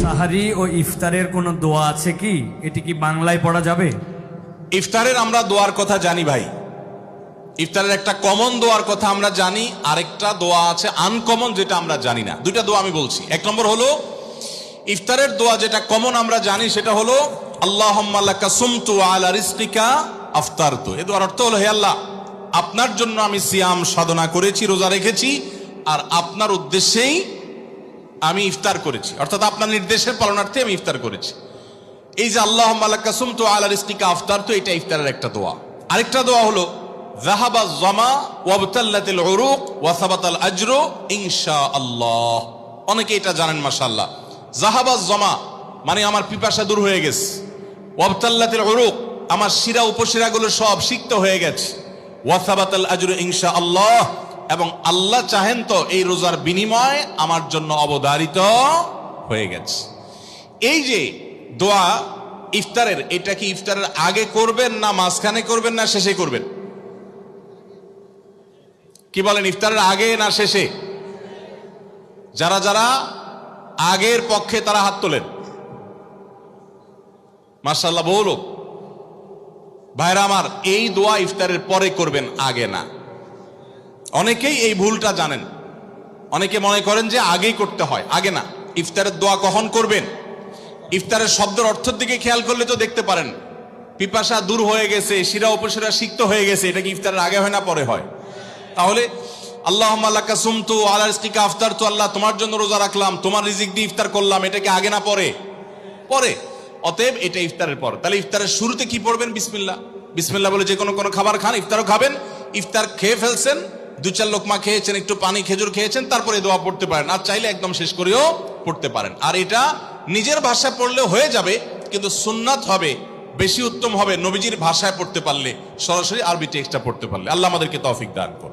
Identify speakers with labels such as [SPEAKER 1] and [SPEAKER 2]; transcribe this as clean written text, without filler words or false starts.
[SPEAKER 1] সাহারি ও ইফতারের কোনো দোয়া আছে কি? এটি কি বাংলায় পড়া যাবে?
[SPEAKER 2] ইফতারের আমরা দোয়ার কথা জানি ভাই, ইফতারের একটা কমন দোয়ার কথা আমরা জানি, আরেকটা দোয়া আছে আনকমন যেটা আমরা জানি না। দুইটা দোয়া আমি বলছি। এক নম্বর হলো ইফতারের দোয়া যেটা কমন আমরা জানি, সেটা হলো আল্লাহুম্মা লাকা সুমতু আলা রিজকিকা আফতারতু। এই দোয়ার অর্থ হলো, হে আল্লাহ, আপনার জন্য আমি সিয়াম সাধনা করেছি, রোজা রেখেছি, আর আপনার উদ্দেশ্যেই আমি ইফতার করেছি, অর্থাৎ আপনার নির্দেশের পালনার্থে আমি ইফতার করেছি। এই যে আল্লাহুম্মা লাকা সুমতু আলা রিজকিকা আফতারতু, এটা ইফতারের একটা দোয়া। আরেকটা দোয়া হলো যাহাবা যামা ওয়াবতাল্লাতিল উরুক ওয়া সাবাতাল আজরু ইনশাআল্লাহ। অনেকে এটা জানেন মাশাআল্লাহ। যাহাবা যামা মানে আমার পিপাসা দূর হয়ে গেছে, ওয়াবতাল্লাতিল উরুক আমার শিরা উপশিরাগুলো সব সিক্ত হয়ে গেছে, ওয়া সাবাতাল আজরু ইনশাআল্লাহ এবং আল্লাহ চাহেন তো এই রোজার বিনিময় আমার জন্য অবধারিত হয়ে গেছে। এই যে দোয়া ইফতারের, এটা কি ইফতারের আগে করবেন না মাঝখানে করবেন না শেষে করবেন? কি বলেন, ইফতারের আগে না শেষে? যারা যারা আগের পক্ষে তারা হাত তোলেন। মাশাআল্লাহ, বহু লোক। ভাইরা আমার, এই দোয়া ইফতারের পরে করবেন, আগে না। অনেকেই এই ভুলটা জানেন, অনেকে মনে করেন যে আগেই করতে হয়, আগে না। ইফতারের দোয়া কখন করবেন? ইফতারের শব্দের অর্থের দিকে খেয়াল করলে তো দেখতে পারেন পিপাসা দূর হয়ে গেছে, শিরা উপশিরা সিক্ত হয়ে গেছে, এটা কি ইফতারের আগে হয় না পরে হয়? তাহলে আল্লাহুম্মা লাকা সুমতু আলা রিজকিকা আফতারতু, আল্লাহ তোমার জন্য রোজা রাখলাম, তোমার রিজিক দিয়ে ইফতার করলাম, এটা কি আগে না পরে? পরে। অতএব এটা ইফতারের পর। তাহলে ইফতারের শুরুতে কি পড়বেন? বিসমিল্লাহ। বিসমিল্লাহ বলে যে কোনো খাবার খান, ইফতারও খাবেন। ইফতার খেয়ে ফেলছেন, 2-4 লোকমা খেয়েছেন, একটু পানি খেজুর খেয়েছেন, তারপরে দোয়া পড়তে পারেন। আর চাইলে একদম শেষ করেও পড়তে পারেন। আর এটা নিজের ভাষায় পড়লে হয়ে যাবে, কিন্তু সুন্নাত হবে, বেশি উত্তম হবে নবীজির ভাষায় পড়তে পারলে, সরাসরি আরবি টেক্সটটা পড়তে পারলে। আল্লাহ আমাদেরকে তৌফিক দান করুন।